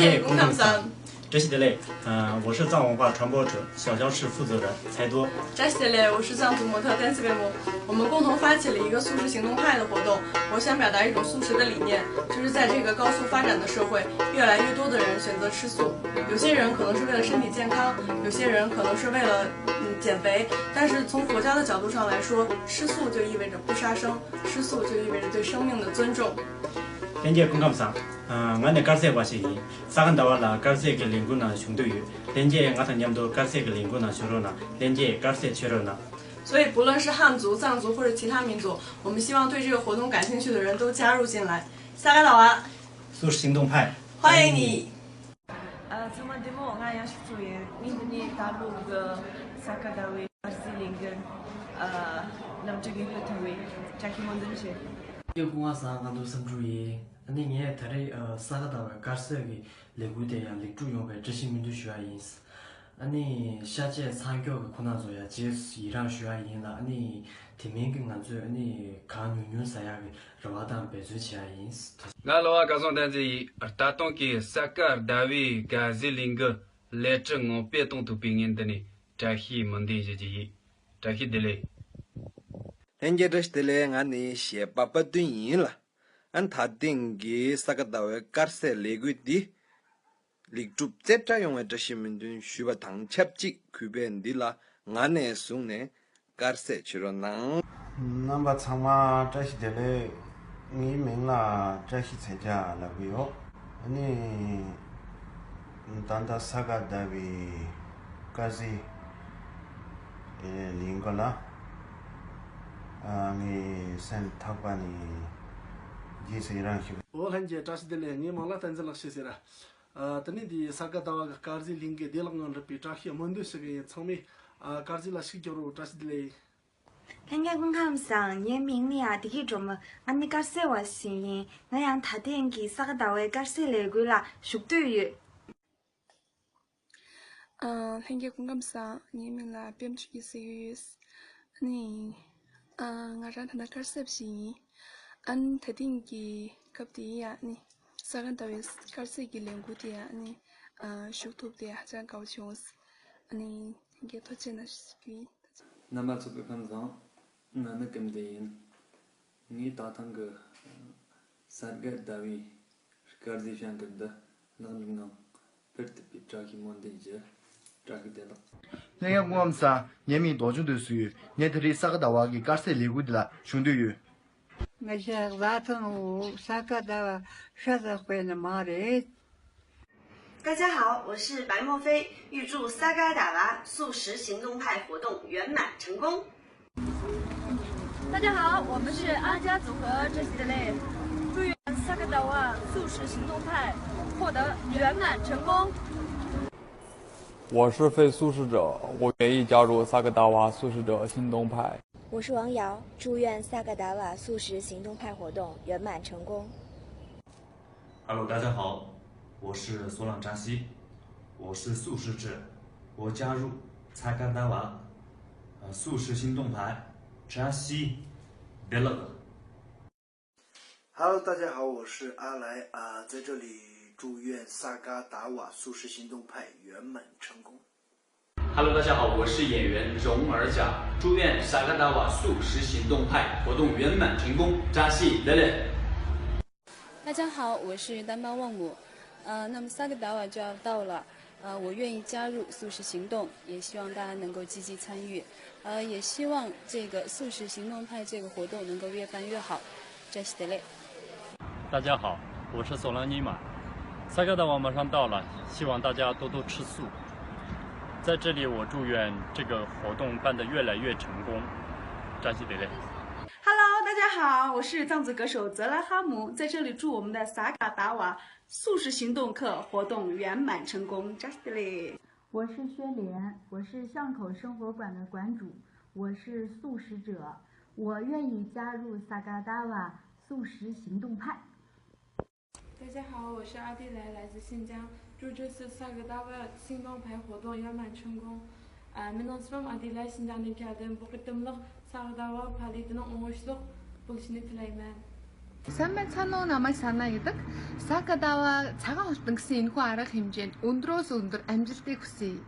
界公康桑。这是的嘞，我是藏文化传播者小教室负责人才多。这是的嘞，我是藏族模特丹斯贝姆。我们共同发起了一个素食行动派的活动。我想表达一种素食的理念，就是在这个高速发展的社会，越来越多的人选择吃素。有些人可能是为了身体健康，有些人可能是为了减肥。但是从佛教的角度上来说，吃素就意味着不杀生，吃素就意味着对生命的尊重。连接公康桑。俺的갈색 와시 사간다와라 갈색의 링구나 중도유连接俺的냠도 갈색의 링구나 쇼로나连接갈색 쇼로나。所以，不论是汉族、藏族或者其他民族，我们希望对这个活动感兴趣的人都加入进来。萨嘎岛啊，素食行动派，欢迎你。정말 데모 nga yang shituye minni dalu ge sakadawe arsilingen namjigi hatawe jaki mondenche 공화사 간도 섬주의 아니 예 다리 사가다와 가스기 레구데야 릭주용의 지시민도需要인스 아니 샤제 상교의 고난소야 제스 이랑需要인나 아니 디밍긴난주 아니 간윤윤사야의 러와단 베즈치아인스 나로와 가송단지 아르타톤기 사카 다위 가질링거 레정어 베동도 빙인더니 자히 먼디지지 자히들레 렌제르스텔레 ngani shepa patun la an tha dingi sakadawe karse leguti liktup cheta yong eta shimindun shuba thang chapchi kubendi la ngane sungne karse chirona namba chama tashi dele ngi mingla tashi cheja la biyo ani tanda sakadawe kazi lingala 니 센타바니 지세랑시 올한제 다시들레 니 몰라 탄절락시세라 तनिदि सागादावा कार्जी लिंगे देलंगन रिपीटाखि मंदुसगे छमे कार्जीला सिक्योरो तासिदले enge 공감상 예민이야 디기 좀 아니 갈세와 신 나양 다된기 사가다we 갈세레구라 숙두유 enge 공감상 예민라 뱀치기 세유스 아니 ngaran thana karsepsi an thadingi kaptiya ni sagan tawis karsegi lengutia ni shukthuptia jan kauchons ani ge thochena skui nama tsupe kanza nana kamdein ni tatang sarga dawi karzi shankada namnga pert pitraki mondeje tragedela 내가 공감사 예미 도주도 수유 내들이 사가다와기 가스 레구들라 중도유 맞아 와통 사가다와 샤자회는 말에 大家好，我是白墨菲，预祝萨嘎达娃素食行动派活动圆满成功。大家好，我们是阿加组合这系列，祝愿萨嘎达娃素食行动派获得圆满成功。我是非素食者，我愿意加入萨格达瓦素食者行动派。我是王瑶，祝愿萨格达瓦素食行动派活动圆满成功。Hello， 大家好，我是索朗扎西，我是素食者，我加入萨格达瓦素食行动派扎西别了。Hello， 大家好，我是阿来在这里。祝愿萨嘎达瓦素食行动派圆满成功。Hello， 大家好，我是演员荣尔甲，祝愿萨嘎达瓦素食行动派活动圆满成功。扎西德勒。大家好，我是丹巴旺姆。那么萨嘎达瓦就要到了，我愿意加入素食行动，也希望大家能够积极参与，也希望这个素食行动派这个活动能够越办越好。扎西德勒。大家好，我是索朗尼玛。萨嘎达瓦马上到了，希望大家多多吃素。在这里，我祝愿这个活动办得越来越成功。扎西德勒。Hello， 大家好，我是藏族歌手泽拉哈姆，在这里祝我们的萨嘎达瓦素食行动课活动圆满成功。扎西德勒。我是薛莲，我是巷口生活馆的馆主，我是素食者，我愿意加入萨嘎达瓦素食行动派。大家好，我是阿蒂莱，来自新疆，祝这次萨格达瓦行动派活动圆满成功。من اسمم عديلة 신장ning keldim bu qitimliq Sagdawa faoliyatining o'ng'ishli bo'lishini tilayman. Сайн байцгаана уу? Намайг Сана гэдэг. Сакадаwa цагаан хурдан гэсэн энэхүү арга хэмжээнд өндрөөс өндөр амжилтыг хүсье.